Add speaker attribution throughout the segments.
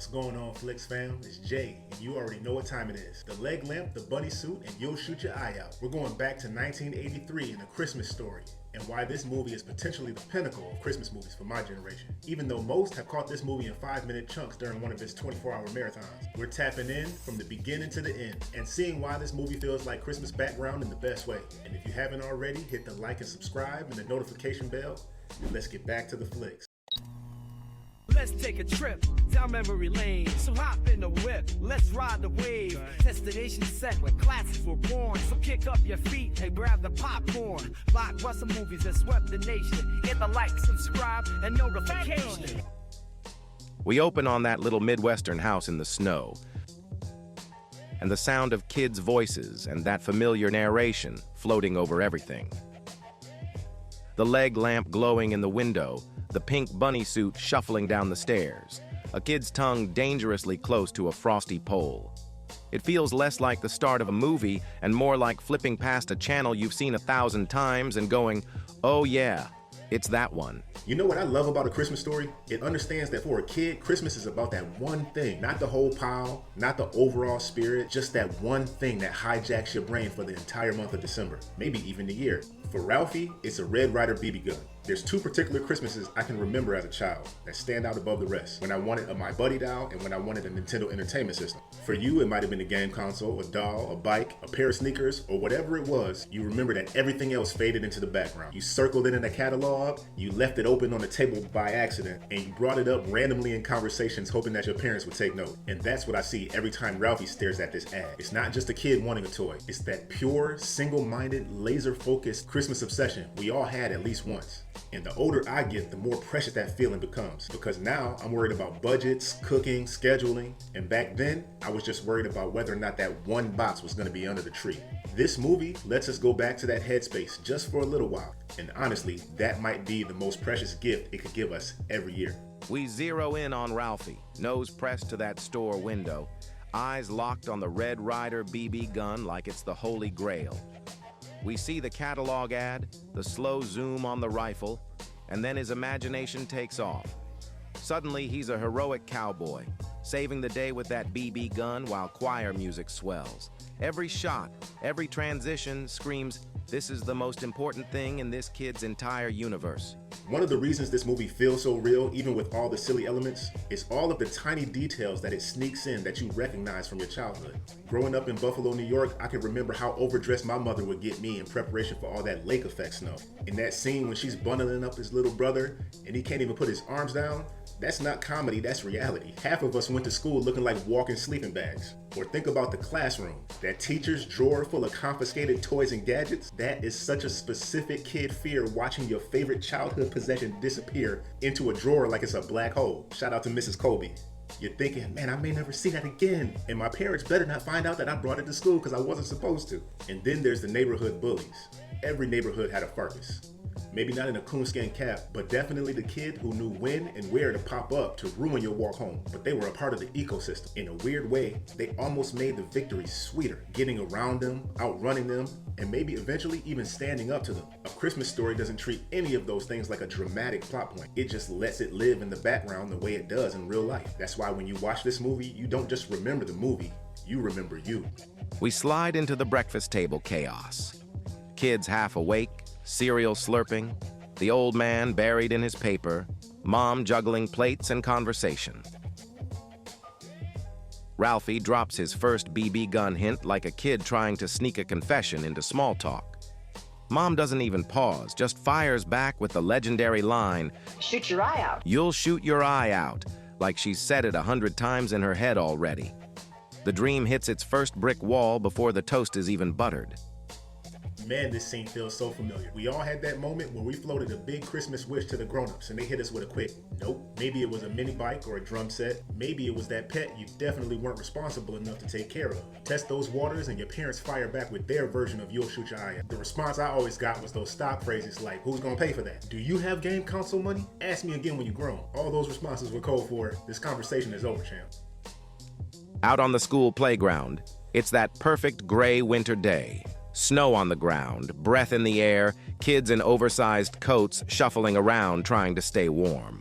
Speaker 1: What's going on, Flix fam? It's Jay, and you already know what time it is. The leg lamp, the bunny suit, and you'll shoot your eye out. We're going back to 1983 in A Christmas Story, and why this movie is potentially the pinnacle of Christmas movies for my generation. Even though most have caught this movie in 5-minute chunks during one of its 24-hour marathons, we're tapping in from the beginning to the end and seeing why this movie feels like Christmas background in the best way. And if you haven't already, hit the like and subscribe and the notification bell, and let's get back to the flicks.
Speaker 2: Let's take a trip down memory lane. So hop in the whip, let's ride the wave. Destination set where classics were born. So kick up your feet and grab the popcorn. Blockbuster movies that swept the nation. Hit the like, subscribe, and notification.
Speaker 3: We open on that little Midwestern house in the snow, and the sound of kids' voices and that familiar narration floating over everything. The leg lamp glowing in the window, the pink bunny suit shuffling down the stairs, a kid's tongue dangerously close to a frosty pole. It feels less like the start of a movie and more like flipping past a channel you've seen 1,000 times and going, oh yeah, it's that one.
Speaker 1: You know what I love about A Christmas Story? It understands that for a kid, Christmas is about that one thing. Not the whole pile, not the overall spirit, just that one thing that hijacks your brain for the entire month of December, maybe even the year. For Ralphie, it's a Red Ryder BB gun. There's two particular Christmases I can remember as a child that stand out above the rest. When I wanted a My Buddy doll and when I wanted a Nintendo Entertainment System. For you, it might have been a game console, a doll, a bike, a pair of sneakers, or whatever it was. You remember that everything else faded into the background. You circled it in a catalog, you left it open on the table by accident, and you brought it up randomly in conversations hoping that your parents would take note. And that's what I see every time Ralphie stares at this ad. It's not just a kid wanting a toy. It's that pure, single-minded, laser-focused Christmas obsession we all had at least once. And the older I get, the more precious that feeling becomes. Because now I'm worried about budgets, cooking, scheduling, and back then, I was just worried about whether or not that one box was gonna be under the tree. This movie lets us go back to that headspace just for a little while. And honestly, that might be the most precious gift it could give us every year.
Speaker 3: We zero in on Ralphie, nose pressed to that store window, eyes locked on the Red Ryder BB gun like it's the Holy Grail. We see the catalog ad, the slow zoom on the rifle, and then his imagination takes off. Suddenly, he's a heroic cowboy, saving the day with that BB gun while choir music swells. Every shot, every transition screams, this is the most important thing in this kid's entire universe.
Speaker 1: One of the reasons this movie feels so real, even with all the silly elements, is all of the tiny details that it sneaks in that you recognize from your childhood. Growing up in Buffalo, New York, I can remember how overdressed my mother would get me in preparation for all that lake effect snow. In that scene when she's bundling up his little brother and he can't even put his arms down, that's not comedy, that's reality. Half of us went to school looking like walking sleeping bags. Or think about the classroom, that teacher's drawer full of confiscated toys and gadgets. That is such a specific kid fear, watching your favorite childhood possession disappear into a drawer like it's a black hole. Shout out to Mrs. Colby. You're thinking, man, I may never see that again. And my parents better not find out that I brought it to school because I wasn't supposed to. And then there's the neighborhood bullies. Every neighborhood had a Farkas. Maybe not in a coonskin cap, but definitely the kid who knew when and where to pop up to ruin your walk home. But they were a part of the ecosystem. In a weird way, they almost made the victory sweeter, getting around them, outrunning them, and maybe eventually even standing up to them. A Christmas Story doesn't treat any of those things like a dramatic plot point. It just lets it live in the background the way it does in real life. That's why when you watch this movie, you don't just remember the movie, you remember you.
Speaker 3: We slide into the breakfast table chaos. Kids half awake, cereal slurping, the old man buried in his paper, mom juggling plates and conversation. Ralphie drops his first BB gun hint like a kid trying to sneak a confession into small talk. Mom doesn't even pause, just fires back with the legendary line,
Speaker 4: Shoot your eye out.
Speaker 3: "You'll shoot your eye out," like she's said it 100 times in her head already. The dream hits its first brick wall before the toast is even buttered.
Speaker 1: Man, this scene feels so familiar. We all had that moment where we floated a big Christmas wish to the grown-ups and they hit us with a quick nope. Maybe it was a mini bike or a drum set. Maybe it was that pet you definitely weren't responsible enough to take care of. Test those waters and your parents fire back with their version of you'll shoot your eye out. The response I always got was those stock phrases like, who's gonna pay for that? Do you have game console money? Ask me again when you're grown. All those responses were code for, this conversation is over, champ.
Speaker 3: Out on the school playground, it's that perfect gray winter day. Snow on the ground, breath in the air, kids in oversized coats shuffling around trying to stay warm.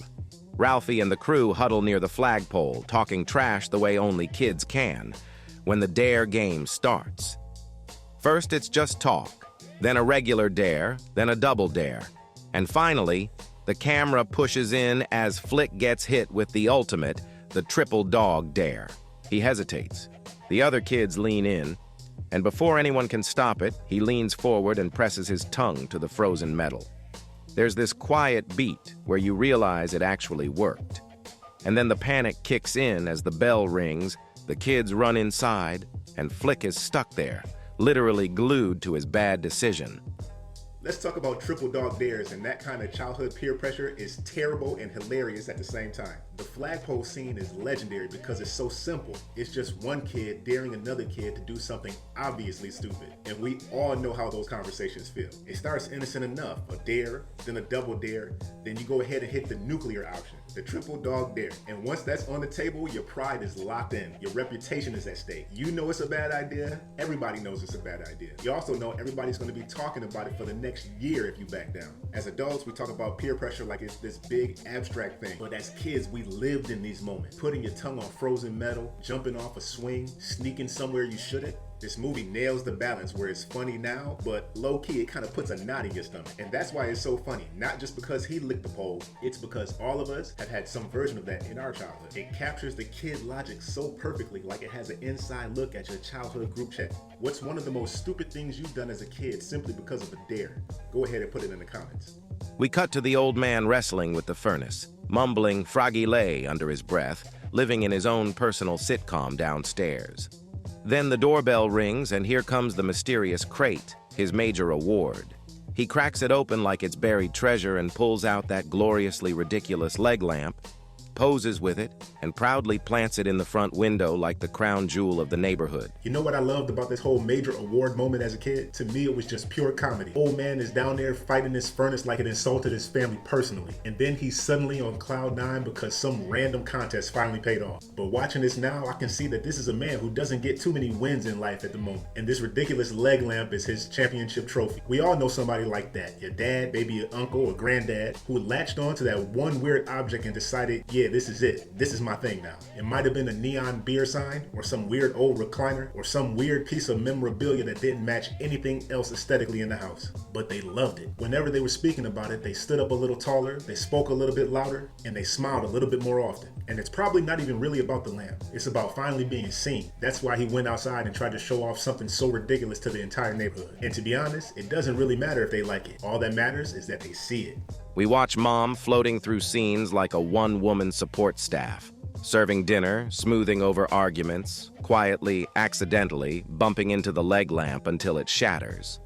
Speaker 3: Ralphie and the crew huddle near the flagpole, talking trash the way only kids can, when the dare game starts. First, it's just talk, then a regular dare, then a double dare, and finally, the camera pushes in as Flick gets hit with the ultimate, the triple dog dare. He hesitates. The other kids lean in, and before anyone can stop it, he leans forward and presses his tongue to the frozen metal. There's this quiet beat where you realize it actually worked. And then the panic kicks in as the bell rings, the kids run inside, and Flick is stuck there, literally glued to his bad decision.
Speaker 1: Let's talk about triple dog dares, and that kind of childhood peer pressure is terrible and hilarious at the same time. The flagpole scene is legendary because it's so simple. It's just one kid daring another kid to do something obviously stupid, and we all know how those conversations feel. It starts innocent enough, a dare, then a double dare, then you go ahead and hit the nuclear option, the triple dog dare. And once that's on the table, your pride is locked in. Your reputation is at stake. You know it's a bad idea. Everybody knows it's a bad idea. You also know everybody's going to be talking about it for the next year if you back down. As adults, we talk about peer pressure like it's this big abstract thing. But as kids, we lived in these moments. Putting your tongue on frozen metal, jumping off a swing, sneaking somewhere you shouldn't. This movie nails the balance where it's funny now, but low-key it kind of puts a knot in your stomach. And that's why it's so funny. Not just because he licked the pole, it's because all of us have had some version of that in our childhood. It captures the kid logic so perfectly, like it has an inside look at your childhood group chat. What's one of the most stupid things you've done as a kid simply because of a dare? Go ahead and put it in the comments.
Speaker 3: We cut to the old man wrestling with the furnace, mumbling fragile under his breath, living in his own personal sitcom downstairs. Then the doorbell rings, and here comes the mysterious crate, his major award. He cracks it open like it's buried treasure and pulls out that gloriously ridiculous leg lamp, poses with it, and proudly plants it in the front window like the crown jewel of the neighborhood.
Speaker 1: You know what I loved about this whole major award moment as a kid? To me, it was just pure comedy. Old man is down there fighting this furnace like it insulted his family personally. And then he's suddenly on cloud nine because some random contest finally paid off. But watching this now, I can see that this is a man who doesn't get too many wins in life at the moment. And this ridiculous leg lamp is his championship trophy. We all know somebody like that. Your dad, maybe your uncle or granddad, who latched on to that one weird object and decided, yeah, this is it. This is my thing now. It might have been a neon beer sign or some weird old recliner or some weird piece of memorabilia that didn't match anything else aesthetically in the house. But they loved it. Whenever they were speaking about it, they stood up a little taller, they spoke a little bit louder, and they smiled a little bit more often. And it's probably not even really about the lamp. It's about finally being seen. That's why he went outside and tried to show off something so ridiculous to the entire neighborhood. And to be honest, it doesn't really matter if they like it. All that matters is that they see it.
Speaker 3: We watch Mom floating through scenes like a one-woman support staff, serving dinner, smoothing over arguments, quietly, accidentally, bumping into the leg lamp until it shatters.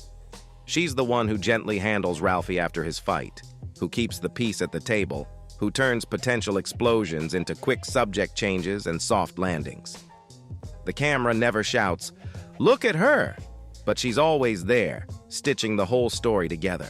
Speaker 3: She's the one who gently handles Ralphie after his fight, who keeps the peace at the table, who turns potential explosions into quick subject changes and soft landings. The camera never shouts, "Look at her!" but she's always there, stitching the whole story together.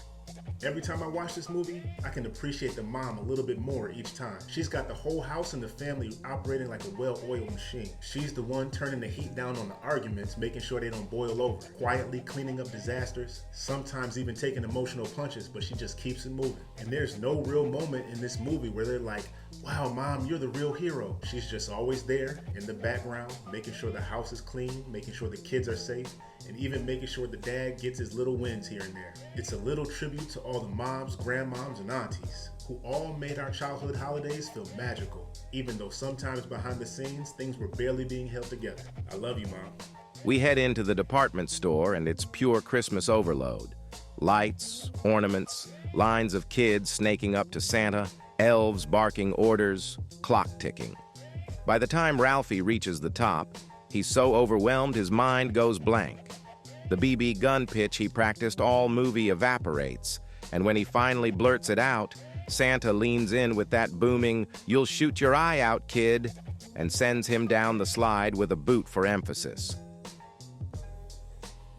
Speaker 1: Every time I watch this movie, I can appreciate the mom a little bit more each time. She's got the whole house and the family operating like a well-oiled machine. She's the one turning the heat down on the arguments, making sure they don't boil over, quietly cleaning up disasters, sometimes even taking emotional punches, but she just keeps it moving. And there's no real moment in this movie where they're like, "Wow, Mom, you're the real hero." She's just always there in the background, making sure the house is clean, making sure the kids are safe, and even making sure the dad gets his little wins here and there. It's a little tribute to all the moms, grandmoms, and aunties who all made our childhood holidays feel magical, even though sometimes behind the scenes, things were barely being held together. I love you, Mom.
Speaker 3: We head into the department store and it's pure Christmas overload. Lights, ornaments, lines of kids snaking up to Santa, elves barking orders, clock ticking. By the time Ralphie reaches the top, he's so overwhelmed his mind goes blank. The BB gun pitch he practiced all movie evaporates, and when he finally blurts it out, Santa leans in with that booming, "You'll shoot your eye out, kid," and sends him down the slide with a boot for emphasis.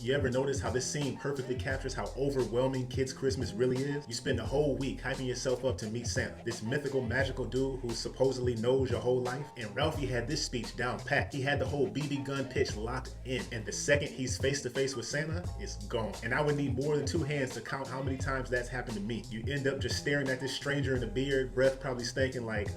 Speaker 1: You ever notice how this scene perfectly captures how overwhelming kids' Christmas really is? You spend a whole week hyping yourself up to meet Santa, this mythical, magical dude who supposedly knows your whole life. And Ralphie had this speech down pat. He had the whole BB gun pitch locked in. And the second he's face to face with Santa, it's gone. And I would need more than 2 hands to count how many times that's happened to me. You end up just staring at this stranger in the beard, breath probably stinking like,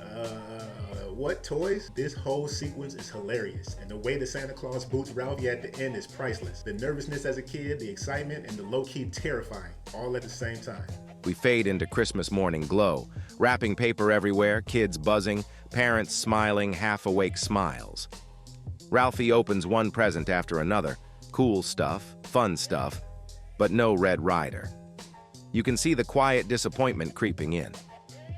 Speaker 1: what, toys? This whole sequence is hilarious, and the way the Santa Claus boots Ralphie at the end is priceless. The nervousness as a kid, the excitement, and the low-key terrifying, all at the same time.
Speaker 3: We fade into Christmas morning glow, wrapping paper everywhere, kids buzzing, parents smiling, half-awake smiles. Ralphie opens one present after another, cool stuff, fun stuff, but no Red Ryder. You can see the quiet disappointment creeping in.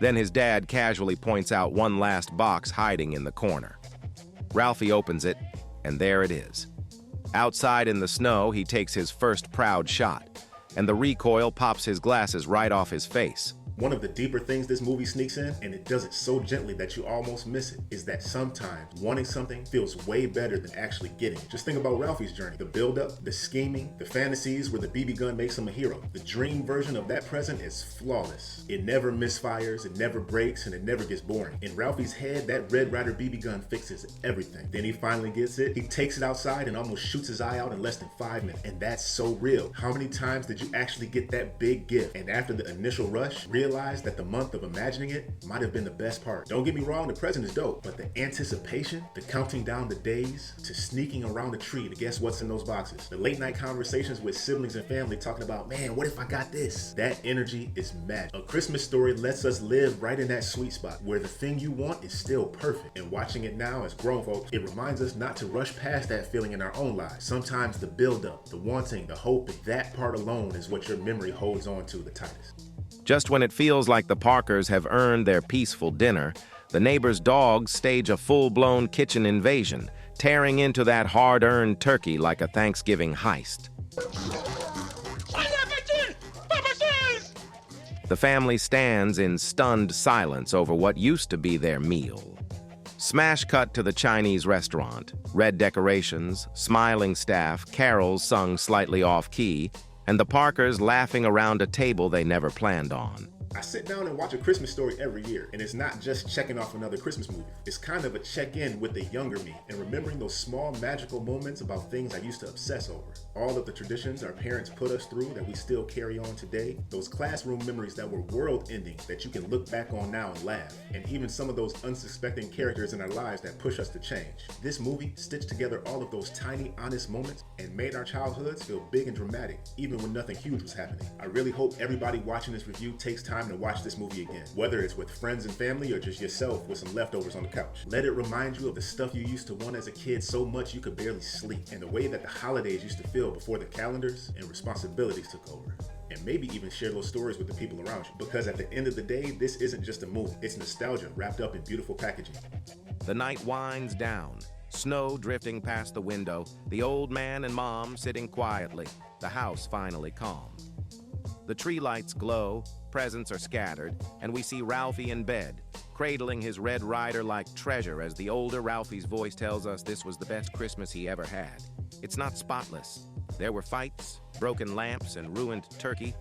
Speaker 3: Then his dad casually points out one last box hiding in the corner. Ralphie opens it, and there it is. Outside in the snow, he takes his first proud shot, and the recoil pops his glasses right off his face.
Speaker 1: One of the deeper things this movie sneaks in, and it does it so gently that you almost miss it, is that sometimes wanting something feels way better than actually getting it. Just think about Ralphie's journey. The build-up, the scheming, the fantasies where the BB gun makes him a hero. The dream version of that present is flawless. It never misfires, it never breaks, and it never gets boring. In Ralphie's head, that Red Ryder BB gun fixes everything. Then he finally gets it, he takes it outside and almost shoots his eye out in less than 5 minutes. And that's so real. How many times did you actually get that big gift, and after the initial rush, realize that the month of imagining it might have been the best part? Don't get me wrong, the present is dope, but the anticipation, the counting down the days, to sneaking around the tree to guess what's in those boxes, the late night conversations with siblings and family talking about, man, what if I got this? That energy is magic. A Christmas Story lets us live right in that sweet spot where the thing you want is still perfect. And watching it now as grown folks, it reminds us not to rush past that feeling in our own lives. Sometimes the build-up, the wanting, the hoping, that part alone is what your memory holds on to the tightest.
Speaker 3: Just when it feels like the Parkers have earned their peaceful dinner, the neighbor's dogs stage a full-blown kitchen invasion, tearing into that hard-earned turkey like a Thanksgiving heist. The family stands in stunned silence over what used to be their meal. Smash cut to the Chinese restaurant. Red decorations, smiling staff, carols sung slightly off-key, and the Parkers laughing around a table they never planned on.
Speaker 1: I sit down and watch A Christmas Story every year, and it's not just checking off another Christmas movie. It's kind of a check-in with the younger me and remembering those small magical moments about things I used to obsess over. All of the traditions our parents put us through that we still carry on today. Those classroom memories that were world-ending that you can look back on now and laugh. And even some of those unsuspecting characters in our lives that push us to change. This movie stitched together all of those tiny, honest moments and made our childhoods feel big and dramatic, even when nothing huge was happening. I really hope everybody watching this review takes time to watch this movie again, whether it's with friends and family or just yourself with some leftovers on the couch. Let it remind you of the stuff you used to want as a kid so much you could barely sleep, and the way that the holidays used to feel before the calendars and responsibilities took over. And maybe even share those stories with the people around you, because at the end of the day, this isn't just a movie, it's nostalgia wrapped up in beautiful packaging.
Speaker 3: The night winds down, snow drifting past the window, the old man and mom sitting quietly, the house finally calm. The tree lights glow, presents are scattered, and we see Ralphie in bed, cradling his Red Ryder like treasure as the older Ralphie's voice tells us this was the best Christmas he ever had. It's not spotless. There were fights, broken lamps, and ruined turkey,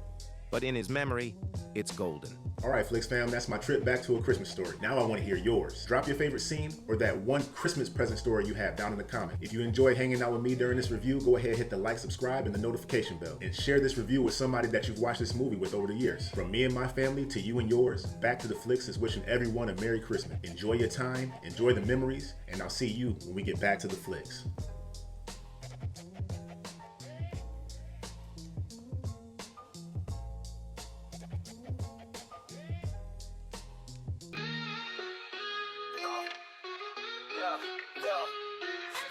Speaker 3: but in his memory, it's golden.
Speaker 1: All right, Flix fam, that's my trip back to A Christmas Story. Now I want to hear yours. Drop your favorite scene or that one Christmas present story you have down in the comments. If you enjoyed hanging out with me during this review, go ahead, hit the like, subscribe, and the notification bell. And share this review with somebody that you've watched this movie with over the years. From me and my family to you and yours, Back to the Flix is wishing everyone a Merry Christmas. Enjoy your time, enjoy the memories, and I'll see you when we get back to the Flix.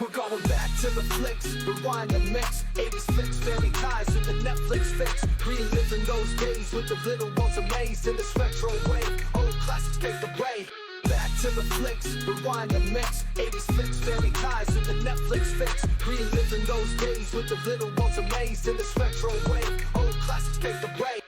Speaker 2: We're going back to the flicks, rewind and mix 80s flicks, family ties in the Netflix fix. Reliving those days with the little ones amazed in the retro wave. Old classics pave the way. Back to the flicks, rewind and mix 80s flicks, family ties in the Netflix fix. Reliving those days with the little ones amazed in the retro wave. Old classics pave the way.